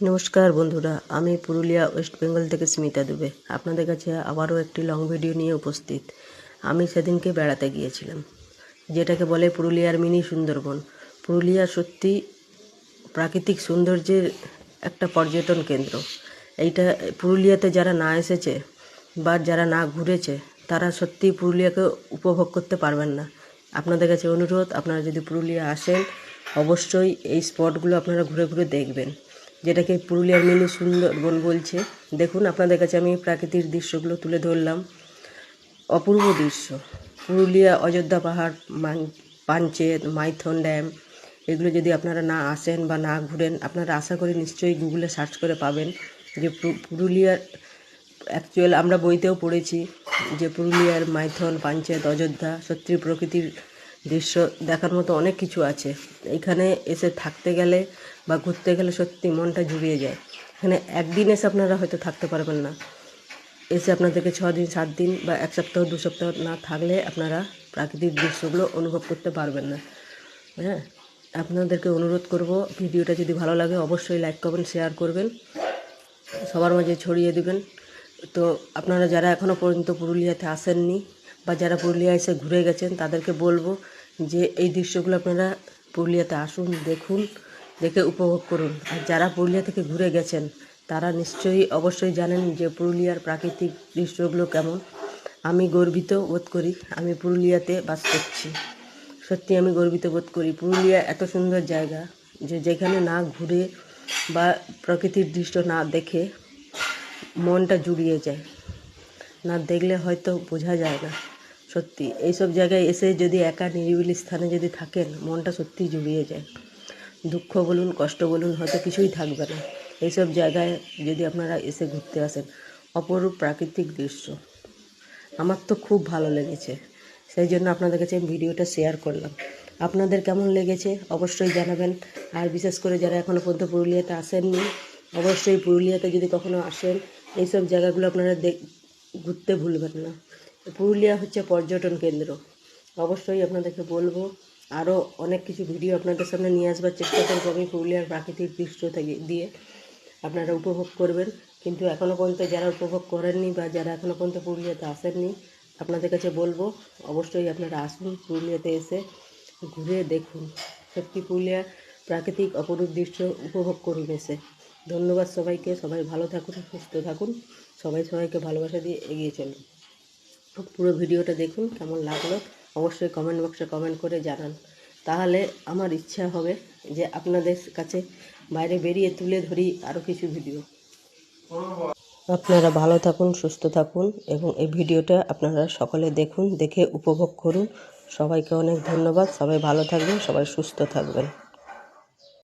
নমস্কার বন্ধুরা, আমি পুরুলিয়া ওয়েস্ট বেঙ্গল থেকে স্মিতা দুবে আপনাদের কাছে আবারও একটি লং ভিডিও নিয়ে উপস্থিত। আমি সেদিনকে বেড়াতে গিয়েছিলাম, যেটাকে বলে পুরুলিয়ার মিনি সুন্দরবন। পুরুলিয়া সত্যি প্রাকৃতিক সৌন্দর্যের একটা পর্যটন কেন্দ্র। এইটা পুরুলিয়াতে যারা না এসেছে বা যারা না ঘুরেছে তারা সত্যি পুরুলিয়াকে উপভোগ করতে পারবেন না। আপনাদের কাছে অনুরোধ, আপনারা যদি পুরুলিয়া আসেন অবশ্যই এই স্পটগুলো আপনারা ঘুরে ঘুরে দেখবেন, যেটাকে পুরুলিয়ার মিনি সুন্দরবন বলছে। দেখুন, আপনাদের কাছে আমি প্রাকৃতিক দৃশ্যগুলো তুলে ধরলাম। অপূর্ব দৃশ্য। পুরুলিয়া অযোধ্যা পাহাড়, পাঞ্চেত, মাইথন ড্যাম, এগুলো যদি আপনারা না আসেন বা না ঘুরেন, আপনারা আশা করি নিশ্চয়ই গুগলে সার্চ করে পাবেন যে পুরুলিয়ার অ্যাকচুয়াল আমরা বইতেও পড়েছি যে পুরুলিয়ার মাইথন, পাঞ্চেত, অযোধ্যা সত্যি প্রকৃতির দৃশ্য দেখার মতো অনেক কিছু আছে। এখানে এসে থাকতে গেলে বা ঘুরতে গেলে সত্যি মনটা জুড়িয়ে যায়। এখানে একদিন এসে আপনারা হয়তো থাকতে পারবেন না, এসে আপনাদেরকে 6 দিন 7 দিন বা 1 সপ্তাহ 2 সপ্তাহ না থাকলে আপনারা প্রাকৃতিক দৃশ্যগুলো অনুভব করতে পারবেন না। হ্যাঁ, আপনাদেরকে অনুরোধ করব, ভিডিওটা যদি ভালো লাগে অবশ্যই লাইক করবেন, শেয়ার করবেন, সবার মাঝে ছড়িয়ে দেবেন। তো আপনারা যারা এখনও পর্যন্ত পুরুলিয়াতে আসেননি বা যারা পুরুলিয়া এসে ঘুরে গেছেন তাদেরকে বলবো যে এই দৃশ্যগুলো আপনারা পুরুলিয়াতে আসুন, দেখুন, দেখে উপভোগ করুন। আর যারা পুরুলিয়া থেকে ঘুরে গেছেন তারা নিশ্চয়ই অবশ্যই জানেন যে পুরুলিয়ার প্রাকৃতিক দৃশ্যগুলো কেমন। আমি গর্বিত বোধ করি আমি পুরুলিয়াতে বাস করছি। সত্যি আমি গর্বিত বোধ করি। পুরুলিয়া এত সুন্দর জায়গা যে যেখানে না ঘুরে বা প্রকৃতির দৃশ্য না দেখে মনটা জুড়িয়ে যায়। না দেখলে হয়তো বোঝা যায় না। সত্যি এইসব জায়গায় এসে যদি একা নিরিবিলি স্থানে যদি থাকেন, মনটা সত্যিই জুড়িয়ে যায়। দুঃখ বলুন, কষ্ট বলুন, হয়তো কিছুই থাকবে না এইসব জায়গায় যদি আপনারা এসে ঘুরতে আসেন। অপরূপ প্রাকৃতিক দৃশ্য আমার তো খুব ভালো লেগেছে, সেই জন্য আপনাদের কাছে আমি ভিডিওটা শেয়ার করলাম। আপনাদের কেমন লেগেছে অবশ্যই জানাবেন। আর বিশেষ করে যারা এখনও পর্যন্ত পুরুলিয়াতে আসেননি, অবশ্যই পুরুলিয়াতে যদি কখনো আসেন এইসব জায়গাগুলো আপনারা ঘুরতে ভুলবেন না। পুরুলিয়া হচ্ছে পর্যটন কেন্দ্র। অবশ্যই আপনাদেরকে বলবো আরও অনেক কিছু ভিডিও আপনাদের সামনে নিয়ে আসবার চেষ্টা করবো আমি পুরুলিয়ার প্রাকৃতিক দৃশ্য থেকে দিয়ে আপনারা উপভোগ করবেন। কিন্তু এখনও পর্যন্ত যারা উপভোগ করেননি বা যারা এখনও পর্যন্ত পুরুলিয়াতে আসেননি, আপনাদের কাছে বলবো অবশ্যই আপনারা আসুন, পুরুলিয়াতে এসে ঘুরে দেখুন। সত্যি পুরুলিয়ার প্রাকৃতিক অপরূপ দৃশ্য উপভোগ করুন এসে। ধন্যবাদ সবাইকে। সবাই ভালো থাকুন, সুস্থ থাকুন, সবাই সবাইকে ভালোবাসা দিয়ে এগিয়ে চলুন। পুরো ভিডিওটা দেখুন, কেমন লাগলো অবশ্যই কমেন্ট বক্সে কমেন্ট করে জানান। তাহলে আমার ইচ্ছা হবে যে আপনাদের কাছে বাইরে বেরিয়ে তুলে ধরি আরও কিছু ভিডিও। আপনারা ভালো থাকুন, সুস্থ থাকুন এবং এই ভিডিওটা আপনারা সকলে দেখুন, দেখে উপভোগ করুন। সবাইকে অনেক ধন্যবাদ। সবাই ভালো থাকবেন, সবাই সুস্থ থাকবেন।